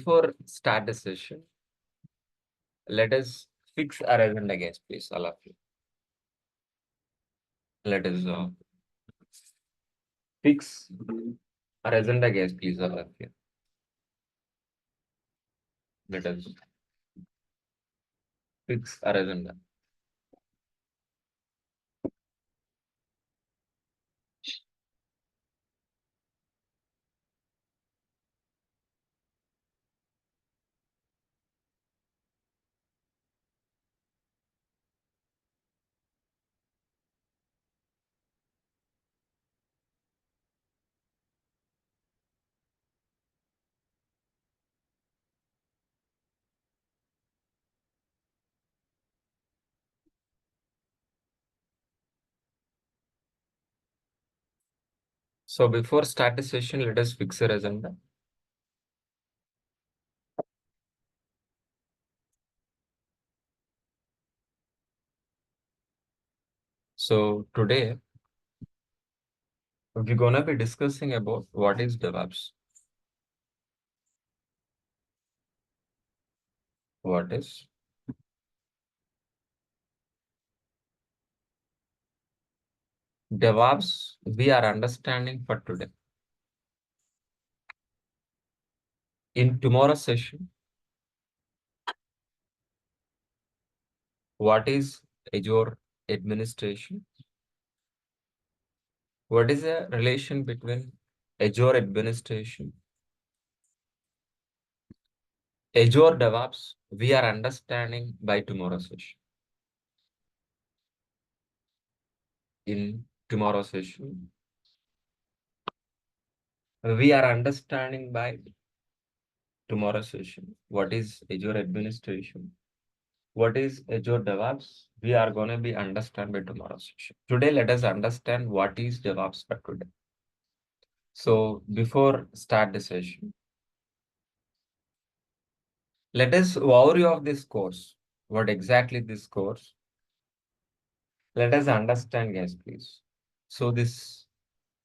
before start the session, let us fix our agenda, guys, please, all of you. Let us fix our agenda, guys, please, all of you. Let us fix our agenda. So before start the session, let us fix our agenda. So today we're gonna be discussing about what is DevOps. What is DevOps? We are understanding for today. In tomorrow's session, what is Azure administration? What is the relation between Azure administration, Azure DevOps? We are understanding by tomorrow's session. In tomorrow's session, we are understanding by tomorrow's session what is Azure administration, what is Azure DevOps. We are going to be understand by tomorrow's session. Today, let us understand what is DevOps for today. So before start the session, let us overview of this course. What exactly this course? Let us understand, guys, please. So this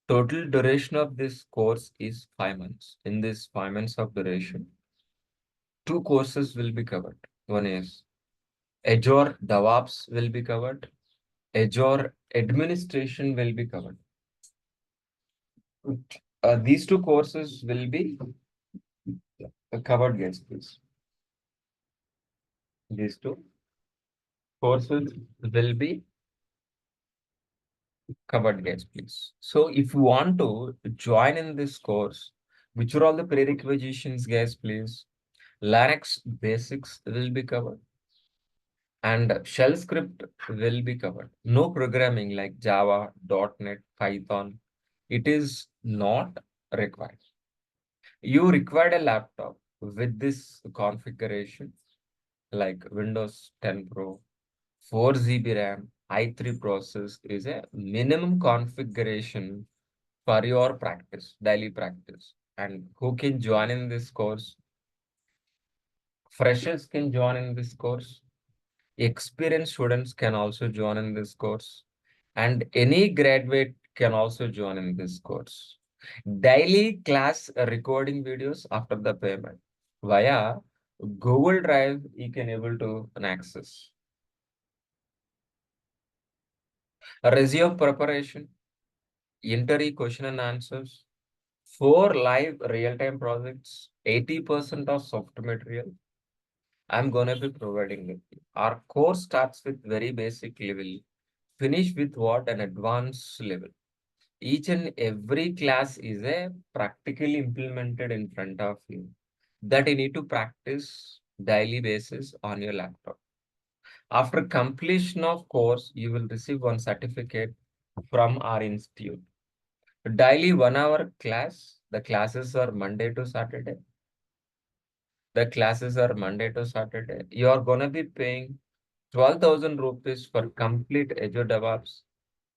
total duration of this course is 5 months. In this 5 months of duration, 2 courses will be covered. One is Azure DevOps will be covered. Azure administration will be covered. These 2 courses will be covered, guys, please. These 2 courses will be covered, guys, please. So if you want to join in this course, which are all the prerequisites, guys, please? Linux basics will be covered and shell script will be covered. No programming like Java, .NET, Python. It is not required. You require a laptop with this configuration like Windows 10 Pro, 4 GB RAM, i3 process is a minimum configuration for your practice, daily practice. And who can join in this course? Freshers can join in this course. Experienced students can also join in this course. And any graduate can also join in this course. Daily class recording videos after the payment via Google Drive you can able to access. Resume preparation, interview question and answers, 4 live real-time projects, 80% of soft material. I'm going to be providing with you. Our course starts with very basic level, finish with what? An advanced level. Each and every class is a practically implemented in front of you that you need to practice daily basis on your laptop. After completion of course, you will receive one certificate from our institute. Daily 1 hour class. The classes are Monday to Saturday. The classes are Monday to Saturday. You are going to be paying 12,000 rupees for complete Azure DevOps,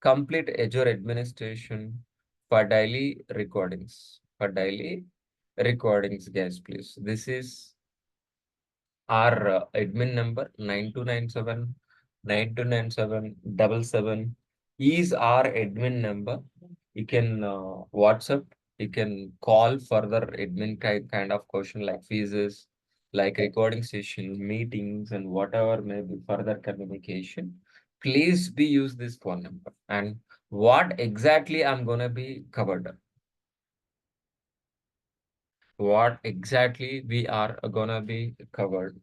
complete Azure administration for daily recordings. For daily recordings, guys, please. This is our admin number 9297 9297 is our admin number. You can WhatsApp You can call further admin kind of question like fees, like recording session, meetings, and whatever may be further communication. Please be use this phone number. And what exactly I'm gonna be covered? What exactly we are gonna be covered?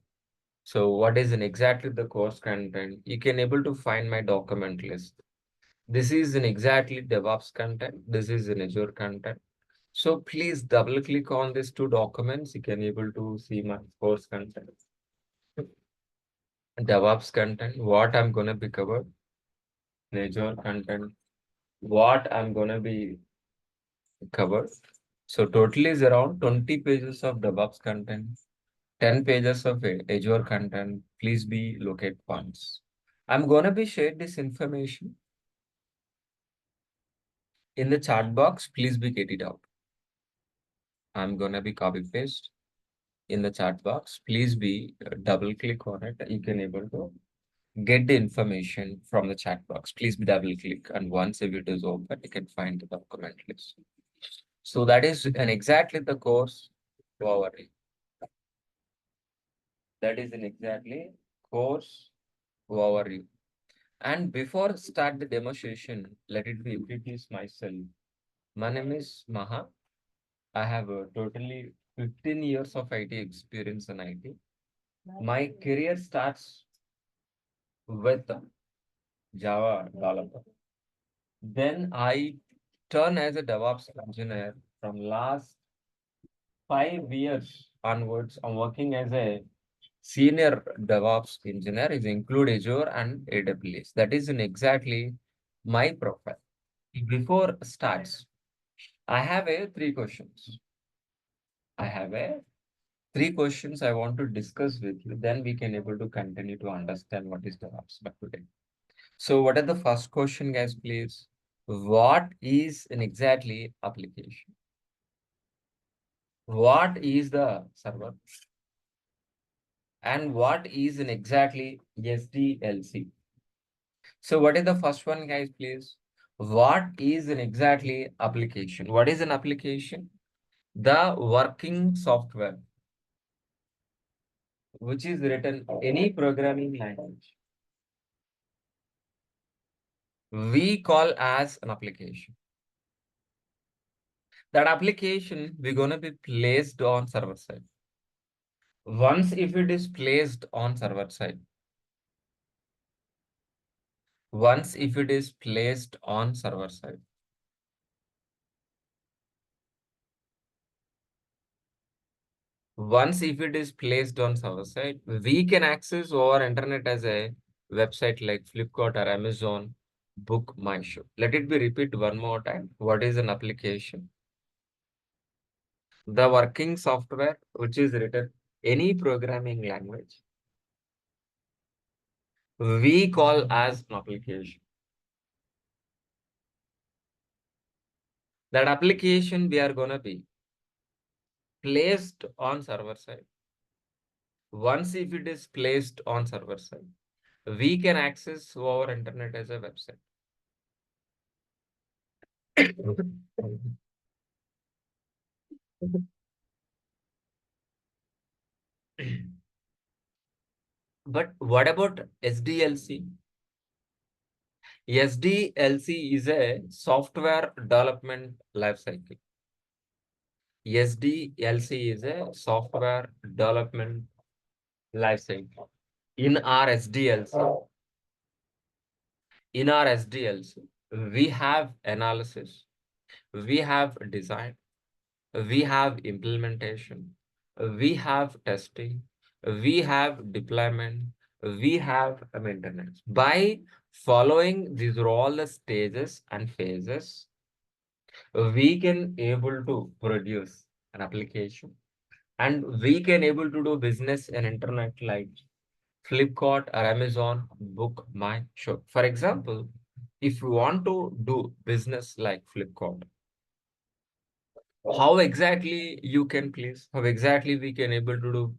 So what is in exactly the course content? You can able to find my document list. This is in exactly DevOps content. This is in Azure content. So please double click on these two documents. You can able to see my course content, DevOps content, what I'm gonna be covered, Azure content, what I'm gonna be covered. So totally is around 20 pages of DevOps content, 10 pages of Azure content. Please be locate once. I'm gonna be share this information in the chat box. Please be get it out. I'm gonna be copy paste in the chat box. Please be double click on it. You can able to get the information from the chat box. Please be double click, and once if it is open, you can find the document list. So that is an exactly the course overview. That is an exactly course overview. And before start the demonstration, let it be introduce myself. My name is Maha. I have a totally 15 years of IT experience in IT. My career starts with Java developer. Then I turn as a DevOps engineer from last 5 years onwards. I'm working as a senior DevOps engineer. Is include Azure and AWS. That is in exactly my profile. Before starts, I have a three questions. I have a three questions I want to discuss with you. Then we can able to continue to understand what is DevOps but today. So what are the first question, guys, please? What is an exactly application? What is the server? And what is an exactly SDLC? So what is the first one, guys, please? What is an exactly application? What is an application? The working software, which is written any programming language, we call as an application. That application we're gonna be placed on server side. Once if it is placed on server side, once if it is placed on server side, once if it is placed on server side, we can access over internet as a website like Flipkart or Amazon, book my show. Let it be repeat one more time. What is an application? The working software which is written any programming language, we call as an application. That application we are gonna be placed on server side. Once if it is placed on server side, we can access our internet as a website. But what about SDLC? SDLC is a software development lifecycle. SDLC is a software development lifecycle. In our SDLC, we have analysis, we have design, we have implementation, we have testing, we have deployment, we have maintenance. By following these all the stages and phases, we can able to produce an application, and we can able to do business and internet like Flipkart or Amazon, book my show. For example, if you want to do business like Flipkart, how exactly you can please, how exactly we can able to do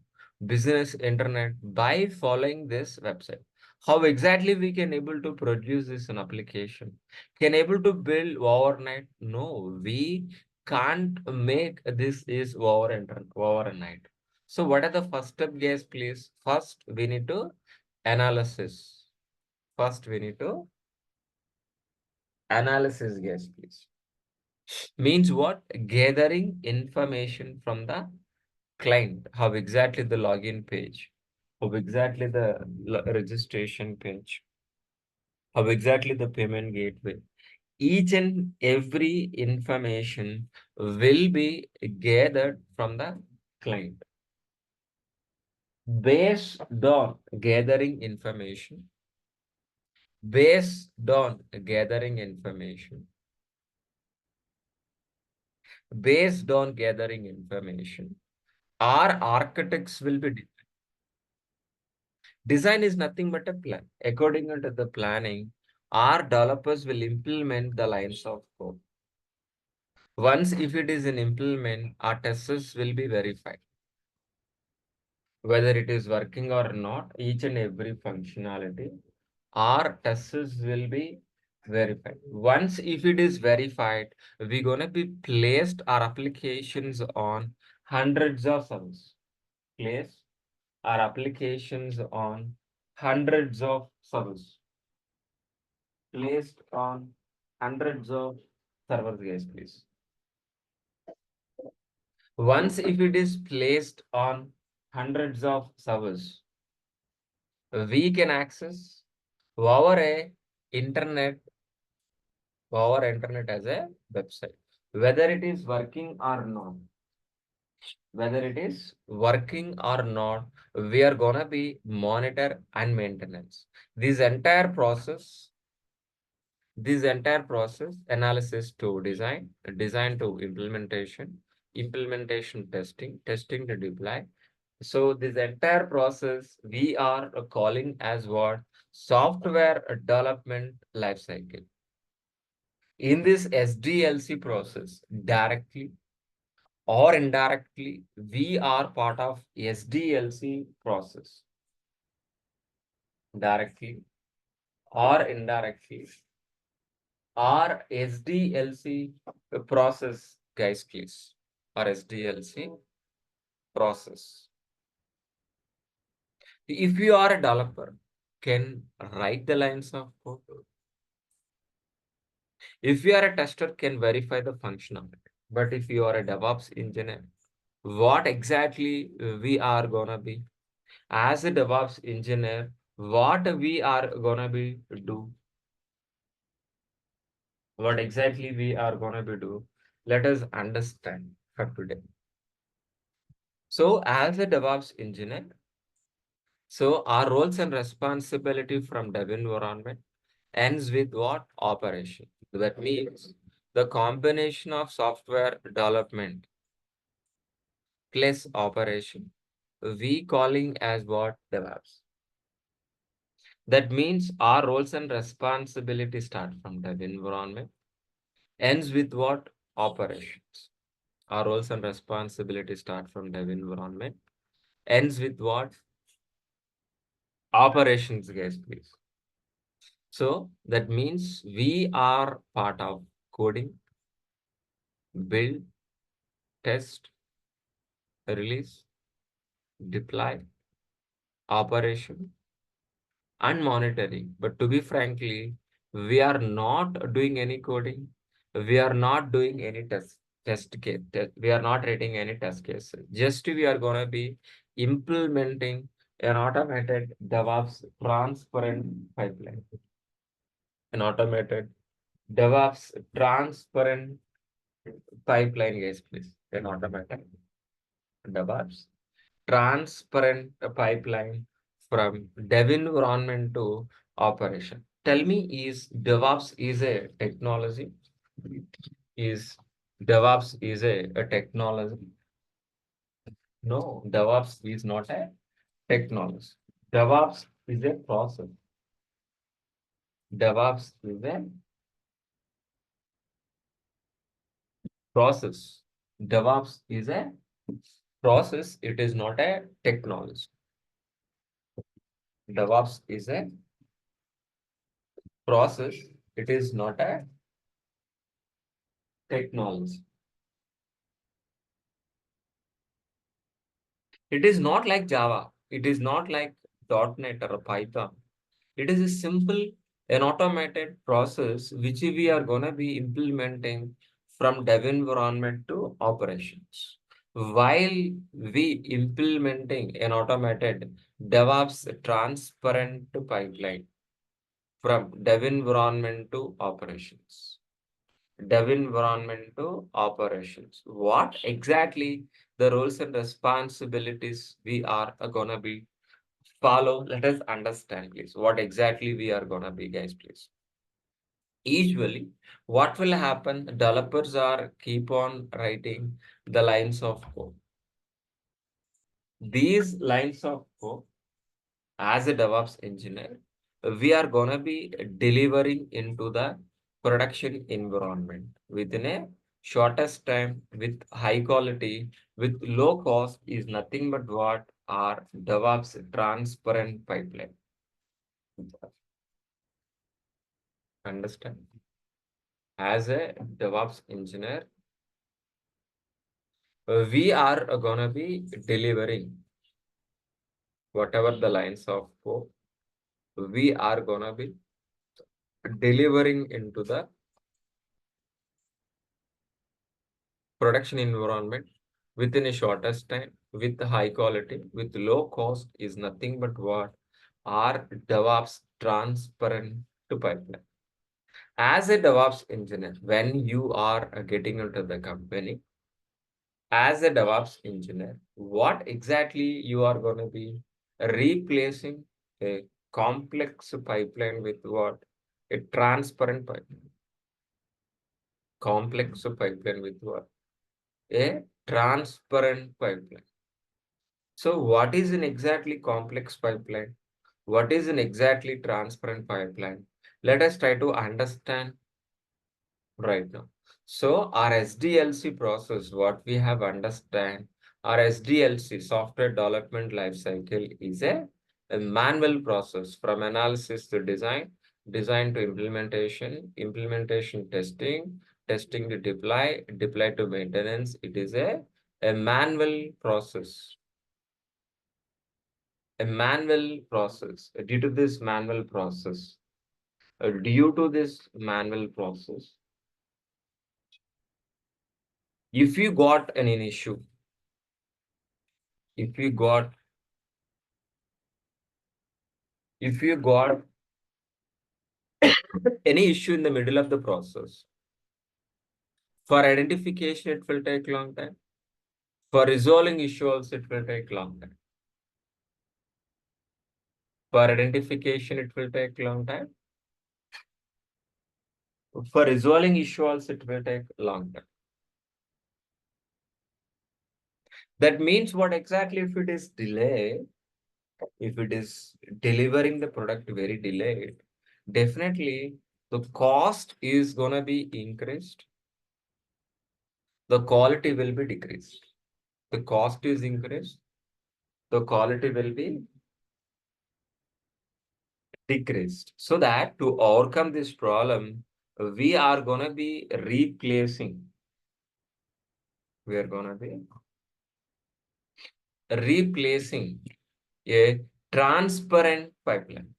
business internet by following this website? How exactly we can able to produce this an application? Can able to build overnight? No, we can't make this is overnight. So what are the first step, guys, please? First, we need to analysis. First, we need to analysis, guys, please. Means what? Gathering information from the client. How exactly the login page, how exactly the registration page, how exactly the payment gateway. Each and every information will be gathered from the client. Based on gathering information, based on gathering information, based on gathering information, our architects will be design is nothing but a plan. According to the planning, our developers will implement the lines of code. Once if it is an implement, our testers will be verified. Whether it is working or not, each and every functionality, our testers will be verified. Once if it is verified, we're gonna be placed our applications on hundreds of servers. Place our applications on hundreds of servers. Placed on hundreds of servers, guys, please. Once if it is placed on hundreds of servers, we can access our internet, our internet as a website. Whether it is working or not, whether it is working or not, we are gonna be monitor and maintenance. This entire process analysis to design, design to implementation, implementation testing, testing to deploy. So this entire process we are calling as what? Software development lifecycle. In this SDLC process, directly or indirectly, we are part of SDLC process. Directly or indirectly, or SDLC process, guys, please. Or SDLC process. If you are a developer, can write the lines of code. If you are a tester, can verify the functionality. But if you are a DevOps engineer, what exactly we are gonna be? As a DevOps engineer, what we are gonna be do? What exactly we are gonna be do? Let us understand for today. So as a DevOps engineer, so our roles and responsibility from dev environment ends with what? Operation. That means the combination of software development plus operation, we calling as what? DevOps. That means our roles and responsibilities start from dev environment, ends with what? Operations. Our roles and responsibilities start from dev environment, ends with what? Operations, guys, please. So that means we are part of coding, build, test, release, deploy, operation, and monitoring. But to be frankly, we are not doing any coding. We are not doing any test case. We are not writing any test cases. Just we are gonna be implementing an automated DevOps transparent pipeline. An automated DevOps transparent pipeline, guys, please. An automated DevOps transparent pipeline from dev environment to operation. Tell me, is DevOps is a technology? Is DevOps is a technology? No, DevOps is not a technology. DevOps is a process. DevOps is a process. DevOps is a process. It is not a technology. DevOps is a process. It is not a technology. It is not like Java. It is not like .NET or Python. It is a simple an automated process which we are going to be implementing from dev environment to operations. While we implementing an automated DevOps transparent pipeline from dev environment to operations. Dev environment to operations. What exactly the roles and responsibilities we are gonna be follow? Let us understand, please. What exactly we are gonna be, guys, please. Usually, what will happen? Developers are keep on writing the lines of code. These lines of code, as a DevOps engineer, we are gonna be delivering into the production environment within a shortest time with high quality, with low cost is nothing but what are DevOps transparent pipeline. Understand? As a DevOps engineer, we are gonna be delivering whatever the lines of code we are gonna be delivering into the production environment within a shortest time with high quality with low cost is nothing but what are DevOps transparent to pipeline. As a DevOps engineer, when you are getting into the company as a DevOps engineer, what exactly you are going to be replacing a complex pipeline with what? A transparent pipeline. Complex pipeline with what? A transparent pipeline. So what is an exactly complex pipeline? What is an exactly transparent pipeline? Let us try to understand right now. So our SDLC process, what we have understand, our SDLC software development lifecycle is a manual process from analysis to design, design to implementation, implementation testing, testing to deploy, deploy to maintenance. It is a manual process. A manual process. Due to this manual process, if you got an issue, if you got any issue in the middle of the process, for identification it will take long time, for resolving issue also it will take long time, for identification it will take long time, for resolving issue also it will take long time. That means what exactly? If it is delay, if it is delivering the product very delayed, definitely the cost is gonna be increased, the quality will be decreased. The cost is increased, the quality will be decreased. So that to overcome this problem, we are gonna be we are gonna be replacing a transparent pipeline.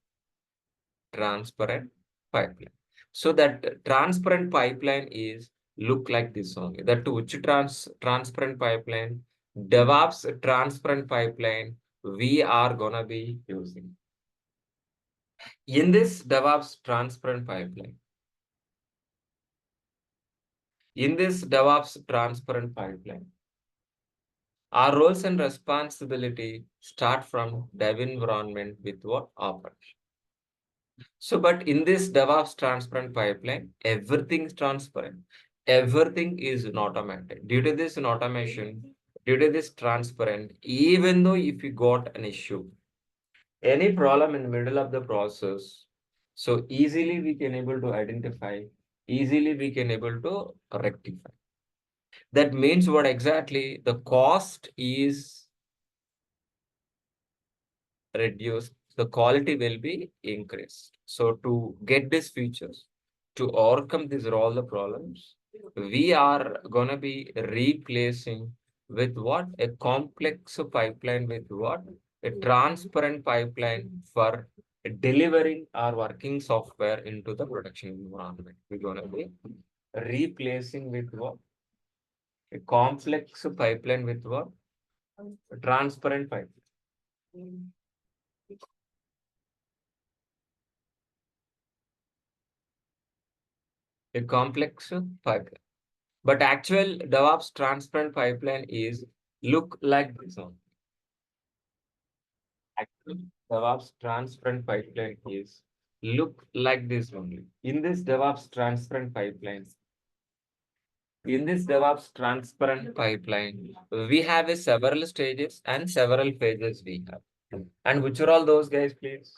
Transparent pipeline. So that transparent pipeline is look like this only. That which transparent pipeline, DevOps transparent pipeline, we are gonna be using. In this DevOps transparent pipeline, our roles and responsibility start from dev environment with what operation. So, but in this DevOps transparent pipeline, everything is transparent. Everything is automated. Due to this automation, due to this transparent, even though if you got an issue, any problem in the middle of the process, so easily we can able to identify, easily we can able to rectify. That means what exactly? The cost is reduced, the quality will be increased. So to get these features, to overcome these all the problems, we are gonna be replacing with what? A complex pipeline with what? A transparent pipeline for delivering our working software into the production environment. We're going to be replacing with what? A complex pipeline with what? A transparent pipeline. A complex pipeline. But actual DevOps transparent pipeline is look like this one. Actual DevOps transparent pipeline is look like this only. In this DevOps transparent pipeline, we have a several stages and several phases we have. And which are all those guys, please?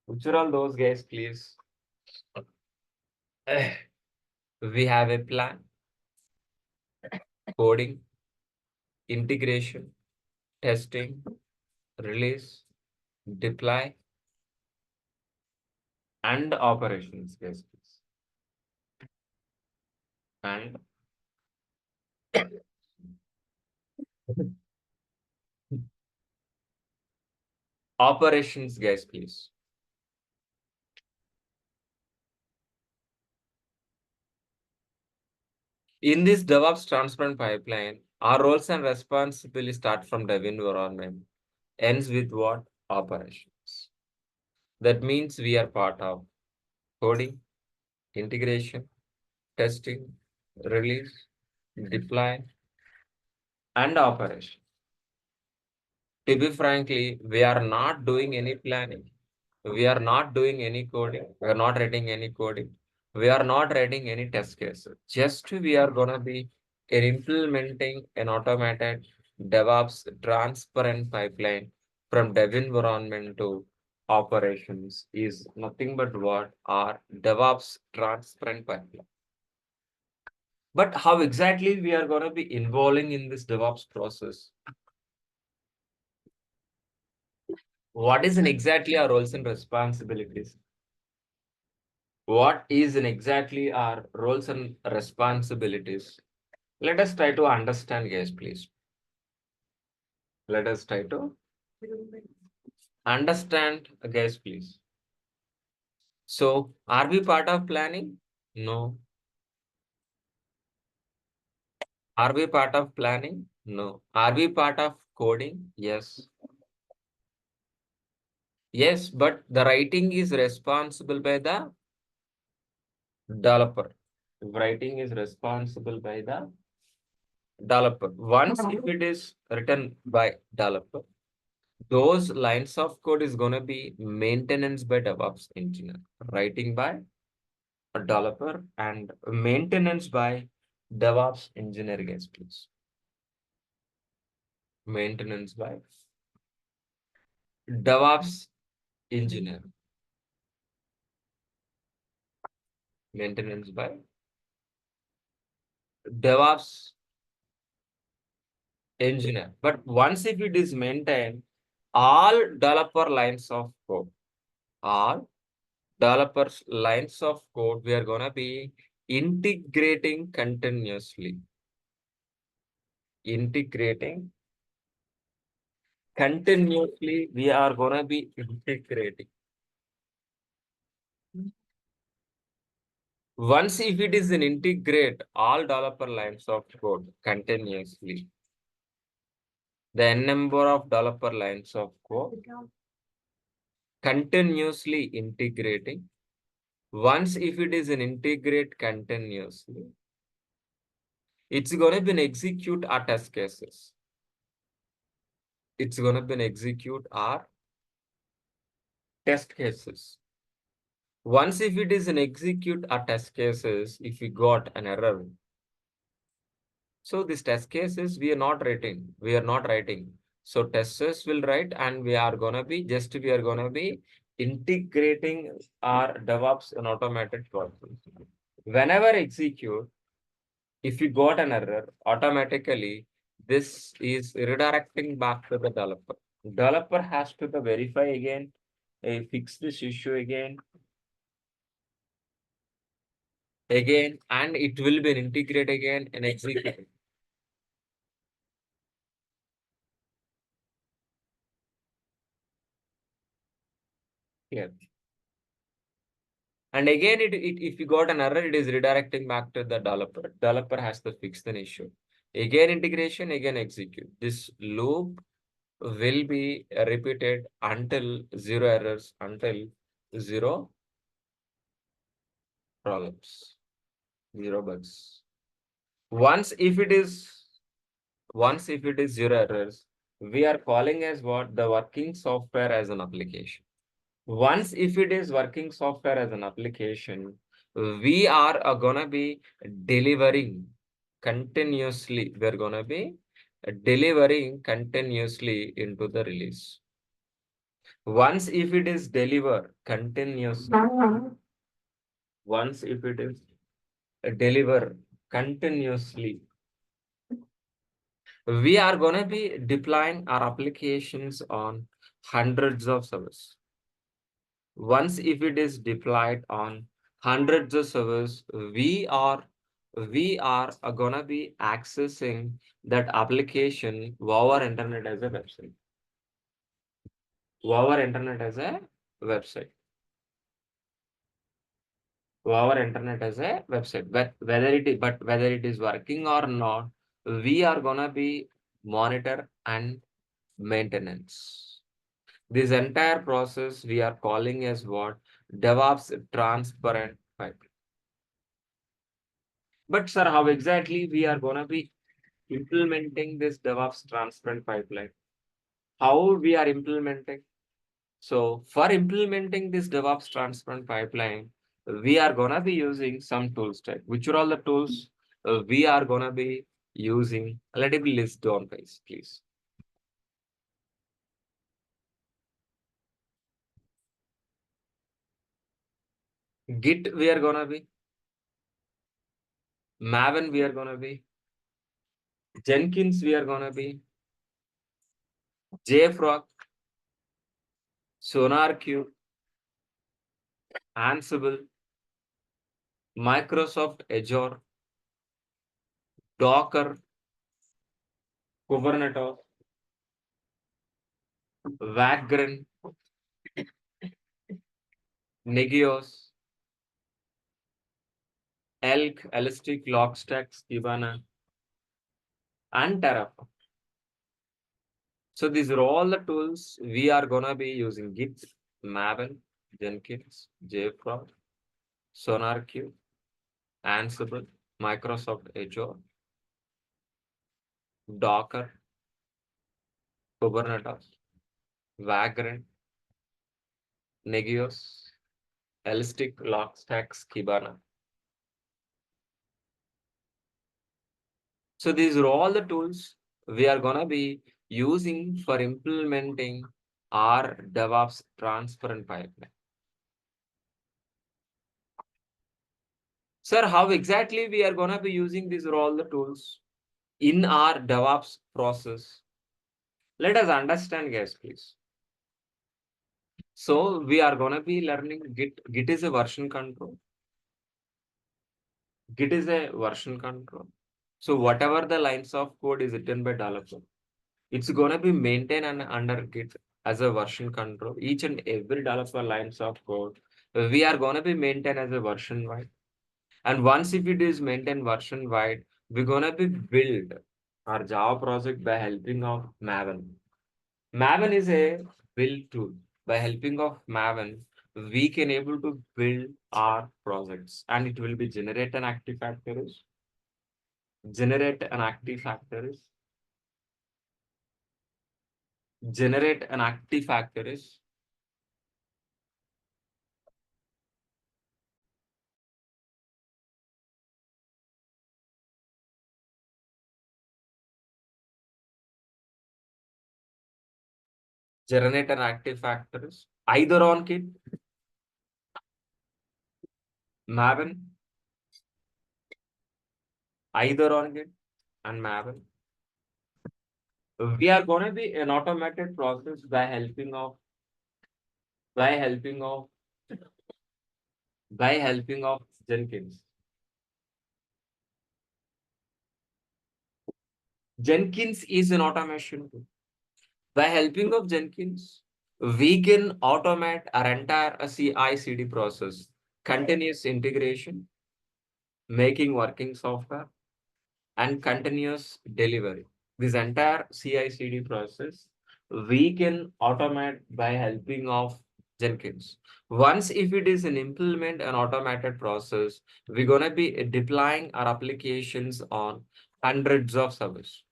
Which are all those guys, please? We have a plan, coding, integration, testing, release, deploy, and operations, guys, please. And operations, guys, please. In this DevOps transparent pipeline, our roles and responsibilities start from dev environment, ends with what? Operations. That means we are part of coding, integration, testing, release, deploy, and operation. To be frankly, we are not doing any planning. We are not doing any coding. We are not writing any coding. We are not writing any test cases. Just we are going to be implementing an automated DevOps transparent pipeline from dev environment to operations is nothing but what our DevOps transparent pipeline. But how exactly we are going to be involving in this DevOps process? What is exactly our roles and responsibilities? What is exactly our roles and responsibilities? Let us try to understand, guys, please. Let us try to understand, guys, please. So, are we part of planning? No. Are we part of planning? No. Are we part of coding? Yes. Yes, but the writing is responsible by the developer. Writing is responsible by the developer. Once if it is written by developer, those lines of code is going to be maintenance by DevOps engineer, writing by a developer and maintenance by DevOps engineer, guys, please. Maintenance by DevOps engineer. Maintenance by DevOps engineer. But once if it is maintained, all developer lines of code, all developers lines of code, we are going to be integrating continuously. Integrating continuously, we are going to be integrating. Once if it is an integrate all developer lines of code continuously, the n number of developer lines of code continuously integrating. Once if it is an integrate continuously, it's going to be an execute our test cases. It's going to be an execute our test cases. Once if it is an execute our test cases, if we got an error, so this test cases we are not writing. We are not writing. So testers will write, and we are gonna be integrating our DevOps and automated process. Whenever execute, if you got an error, automatically this is redirecting back to the developer. Developer has to verify again, fix this issue again, and it will be integrate again and execute. Here. And again, if you got an error, it is redirecting back to the developer. Developer has to fix the issue. Again, integration, again, execute. This loop will be repeated until zero errors, until zero problems, zero bugs. Once if it is zero errors, we are calling as what? The working software as an application. Once if it is working software as an application, we are gonna be delivering continuously. We're gonna be delivering continuously into the release. Once if it is deliver continuously, once if it is deliver continuously, we are gonna be deploying our applications on hundreds of servers. Once if it is deployed on hundreds of servers, we are gonna be accessing that application over internet as a website. Over internet as a website. Over internet as a website. But whether it is working or not, we are gonna be monitor and maintenance. This entire process we are calling as what? DevOps transparent pipeline. But sir, how exactly we are gonna be implementing this DevOps transparent pipeline? How we are implementing? So for implementing this DevOps transparent pipeline, we are gonna be using some tools type. Which are all the tools we are gonna be using? Let me list down, guys, please. Git we are gonna be. Maven we are gonna be. Jenkins we are gonna be. JFrog, SonarQube, Ansible, Microsoft Azure, Docker, Kubernetes, Vagrant, Negios, Elk, Elastic, Logstash, Kibana, and Terraform. So these are all the tools we are gonna be using: Git, Maven, Jenkins, JFrog, SonarQube, Ansible, Microsoft Azure, Docker, Kubernetes, Vagrant, Negios, Elastic, Logstash, Kibana. So these are all the tools we are gonna be using for implementing our DevOps transparent pipeline. Sir, how exactly we are gonna be using these are all the tools in our DevOps process? Let us understand, guys, please. So we are gonna be learning Git. Git is a version control. Git is a version control. So whatever the lines of code is written by developer, it's gonna be maintained under Git as a version control. Each and every developer lines of code, we are gonna be maintained as a version wide. And once if it is maintained version wide, we're gonna be build our Java project by helping of Maven. Maven is a build tool. By helping of Maven, we can able to build our projects, and it will be generate an active factories, generate an active factories, generate an active factories, generate an active factories, either on Git, Maven, either on Git and Maven. We are going to be an automated process by helping of by helping of by helping of Jenkins. Jenkins is an automation tool. By helping of Jenkins, We can automate our entire CI/CD process, continuous integration, making working software, and continuous delivery. This entire CI/CD process we can automate by helping of Jenkins. Once if it is an implement an automated process, we're gonna be deploying our applications on hundreds of servers.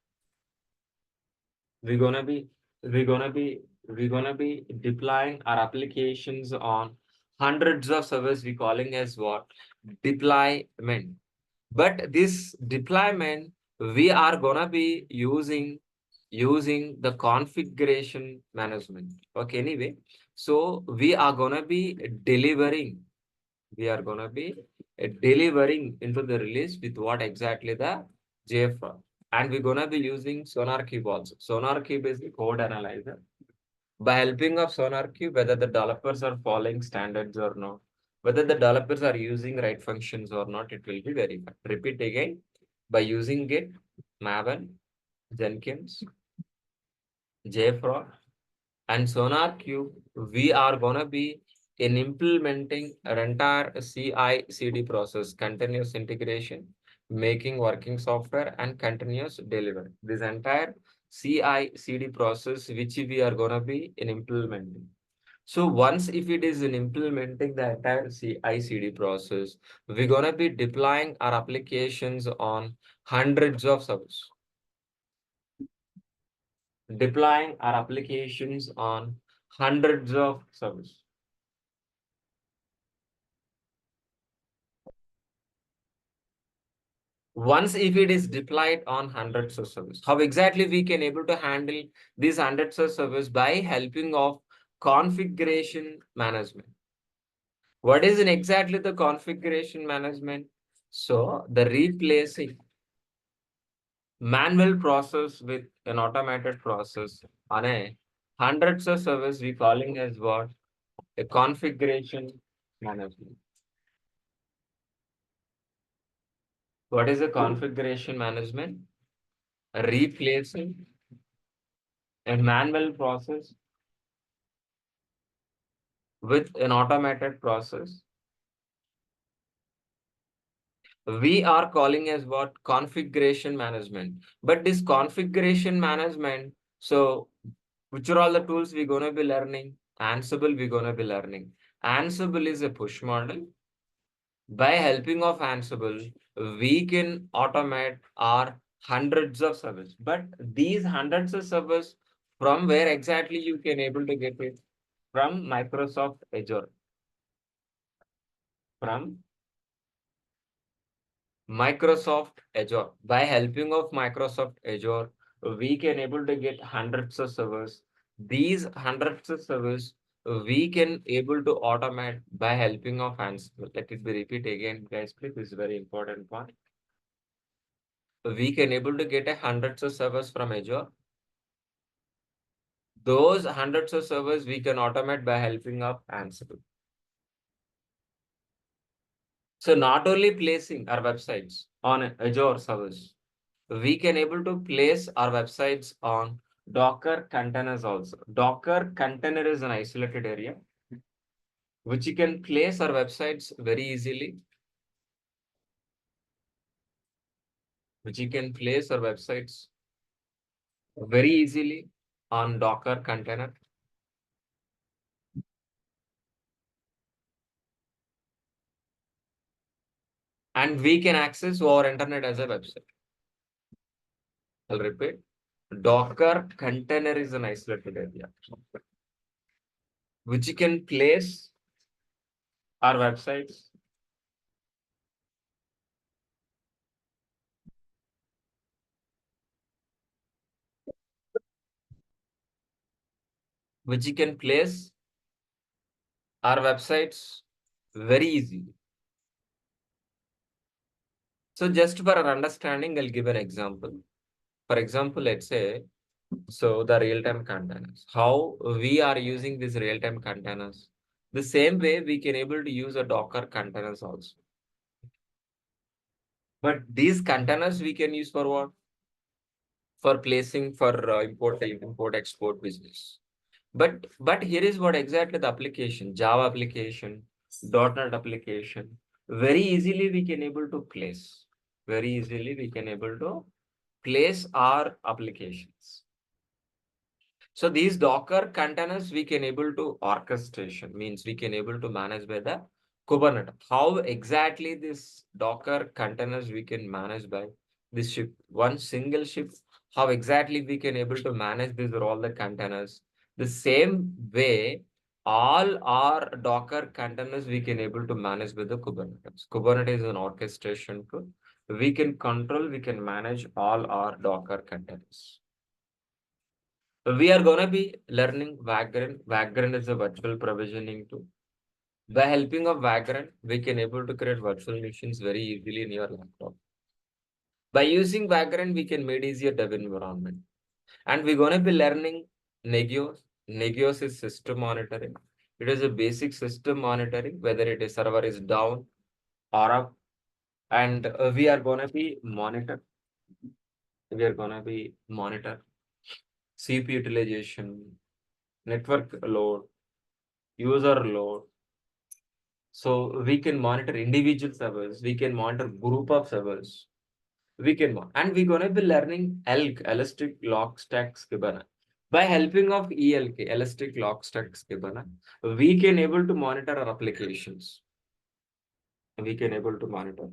We're gonna be we're gonna be we're gonna be deploying our applications on hundreds of servers. We calling as what? Deployment. But this deployment, we are gonna be using the configuration management. Okay, anyway, so we are gonna be delivering. We are gonna be delivering into the release with what exactly the JFrog. And we're gonna be using Sonar Cube also. Sonar Cube is the code analyzer. By helping of Sonar Cube, whether the developers are following standards or not, whether the developers are using right functions or not, it will be verified. Repeat again, by using Git, Maven, Jenkins, JFrog, and Sonar Cube, we are gonna be in implementing an entire CI/CD process, continuous integration, making working software, and continuous delivery. This entire CI/CD process, which we are gonna be in implementing. So once if it is in implementing the entire CI/CD process, we're gonna be deploying our applications on hundreds of servers. Deploying our applications on hundreds of servers. Once if it is deployed on hundreds of servers, how exactly we can able to handle these hundreds of servers by helping of configuration management. What is in exactly the configuration management? So the replacing manual process with an automated process on a hundreds of servers we calling as what? A configuration management. What is a configuration management? Replacing a manual process with an automated process. We are calling as what? Configuration management. But this configuration management, so which are all the tools we're going to be learning? Ansible we're going to be learning. Ansible is a push model. By helping of Ansible, we can automate our hundreds of servers. But these hundreds of servers, from where exactly you can able to get it? From Microsoft Azure. From Microsoft Azure. By helping of Microsoft Azure, we can able to get hundreds of servers. These hundreds of servers, we can able to automate by helping of Ansible. Let it be repeat again, guys, please. This is very important part. We can able to get a hundreds of servers from Azure. Those hundreds of servers we can automate by helping of Ansible. So not only placing our websites on Azure servers, we can able to place our websites on Docker containers also. Docker container is an isolated area which you can place our websites very easily. Which you can place our websites very easily on Docker container. And we can access our internet as a website. I'll repeat. Docker container is an isolated area which you can place our websites which you can place our websites very easily. So just for our understanding, I'll give an example. For example, let's say, so the real-time containers, how we are using these real-time containers. The same way we can able to use a Docker containers also. But these containers we can use for what? For placing for import export business. But here is what exactly the application, Java application, .NET application. Very easily we can able to place. Very easily we can able to place our applications. So these Docker containers we can able to orchestration, means we can able to manage by the Kubernetes. How exactly this Docker containers we can manage by this ship, one single ship, how exactly we can able to manage these all the containers. The same way, all our Docker containers we can able to manage with the Kubernetes. Kubernetes is an orchestration tool. We can control, we can manage all our Docker containers. We are going to be learning Vagrant. Vagrant is a virtual provisioning tool. By helping of Vagrant, we can able to create virtual machines very easily in your laptop. By using Vagrant, we can make easier dev environment. And we're going to be learning Nagios. Nagios is system monitoring. It is a basic system monitoring, whether it is server is down or up. And we are going to be monitor. We are going to be monitor CPU utilization, network load, user load. So we can monitor individual servers, we can monitor group of servers, we can and we're gonna be learning ELK, Elastic Log Stack Schema. By helping of ELK, Elastic Log Stack Schema, we can able to monitor our applications. We can able to monitor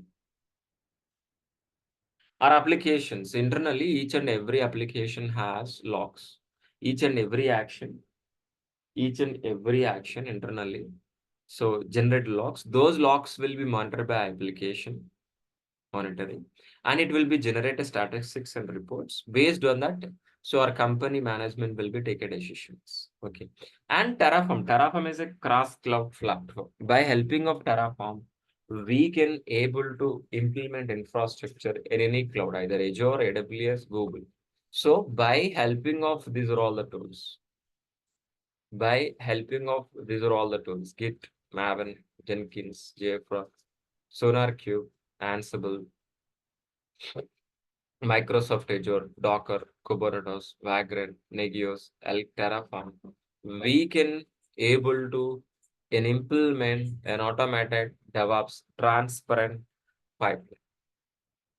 our applications internally. Each and every application has logs. Each and every action internally. So generate logs. Those logs will be monitored by application monitoring, and it will be generated statistics and reports based on that. So our company management will be taking decisions. Okay. And Terraform is a cross cloud platform. By helping of Terraform, we can able to implement infrastructure in any cloud, either Azure, AWS, Google. So by helping of these are all the tools. By helping of these are all the tools: Git, Maven, Jenkins, JFrog, SonarQube, Ansible, Microsoft Azure, Docker, Kubernetes, Vagrant, Nagios, Elk, Terraform. We can able to implement an automated DevOps transparent pipeline.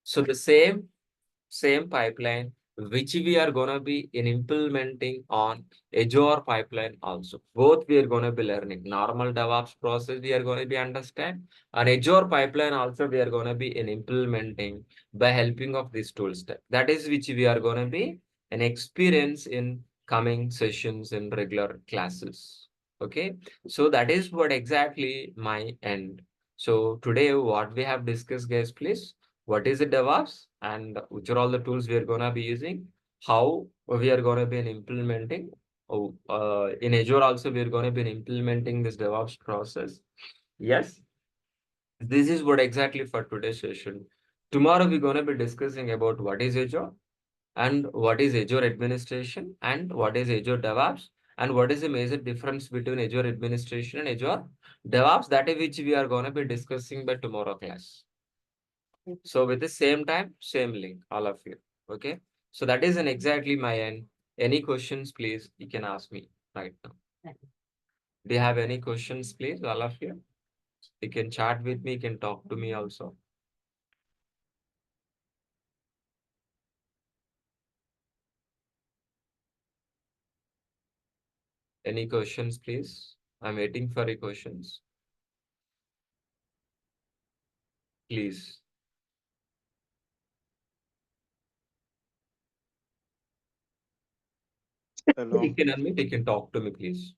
So the same pipeline which we are going to be implementing on Azure pipeline also. Both we are going to be learning. Normal DevOps process we are going to be understand. And Azure pipeline also we are going to be implementing by helping of these tools. That is which we are going to be an experience in coming sessions in regular classes. Okay. So that is what exactly my end. So today what we have discussed, guys, please. What is the DevOps and which are all the tools we are going to be using, how we are going to be implementing. In Azure also, we are going to be implementing this DevOps process. Yes, this is what exactly for today's session. Tomorrow, we're going to be discussing about what is Azure and what is Azure administration and what is Azure DevOps and what is the major difference between Azure administration and Azure DevOps. That is which we are going to be discussing by tomorrow class. So with the same time, same link, all of you. Okay. So that is an exactly my end. Any questions, please, you can ask me right now. Do you have any questions, please, all of you? You can chat with me, you can talk to me also. Any questions, please? I'm waiting for your questions. Please. Hello. You can unmute, you can talk to me, please.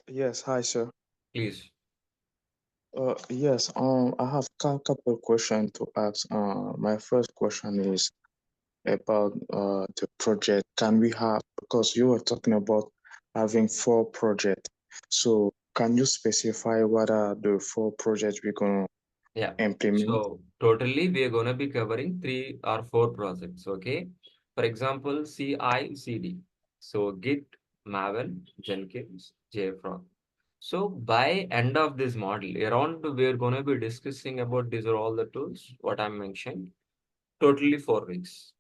Yes, hi, sir. Please. Yes, I have a couple of questions to ask. My first question is about the project. Can we have, because you were talking about having 4 projects. So can you specify what are the 4 projects we're gonna Yeah. implement? So totally, we are going to be covering 3 or 4 projects. Okay. For example, CI/CD. So Git, Maven, Jenkins, JFrog. So by end of this model, around we are going to be discussing about these are all the tools, what I mentioned, totally 4 weeks.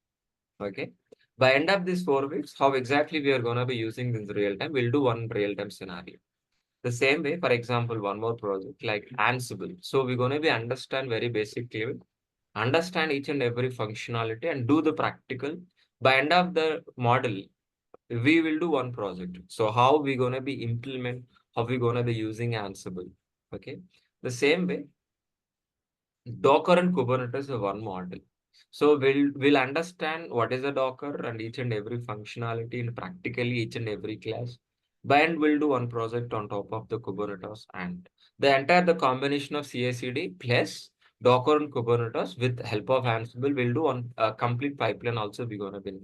Okay. By end of these 4 weeks, how exactly we are going to be using this real time, we'll do one real time scenario. The same way, for example, one more project like Ansible. So we're going to be understand very basic level, understand each and every functionality and do the practical. By end of the model, we will do one project. So how we going to be implement, how we going to be using Ansible. Okay. The same way, Docker and Kubernetes are one model. So we'll understand what is a Docker and each and every functionality in practically each and every class. By end we'll do one project on top of the Kubernetes and the combination of CI/CD plus Docker and Kubernetes with help of Ansible we'll do one complete pipeline also we're gonna build.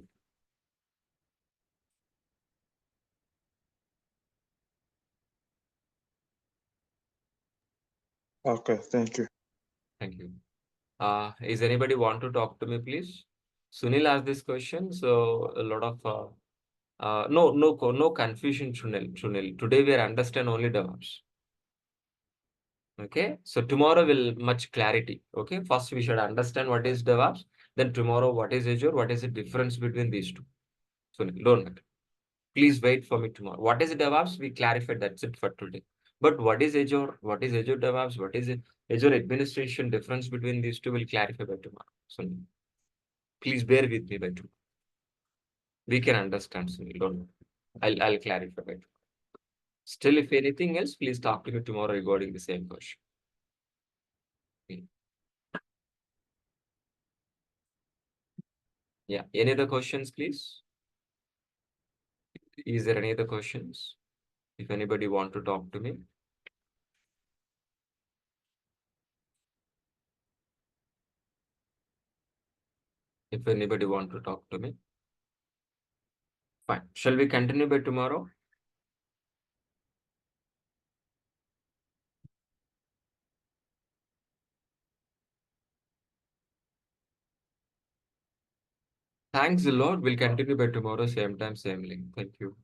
Okay, thank you. Thank you. Is anybody want to talk to me, please? Sunil asked this question, so a lot of no confusion, Sunil. Today we are understand only DevOps. Okay, so tomorrow will much clarity. Okay, first we should understand what is DevOps. Then tomorrow what is Azure? What is the difference between these two? Sunil, don't matter. Please wait for me tomorrow. What is DevOps? We clarified. That's it for today. But what is Azure? What is Azure DevOps? What is it? Azure administration? Difference between these two will clarify by tomorrow. Sunil, please bear with me by tomorrow. We can understand, Sunil. Don't worry. I'll clarify by tomorrow. Still, if anything else, please talk to me tomorrow regarding the same question. Okay. Yeah. Any other questions, please? Is there any other questions? If anybody want to talk to me. If anybody want to talk to me. Fine. Shall we continue by tomorrow? Thanks a lot. We'll continue by tomorrow, same time, same link. Thank you.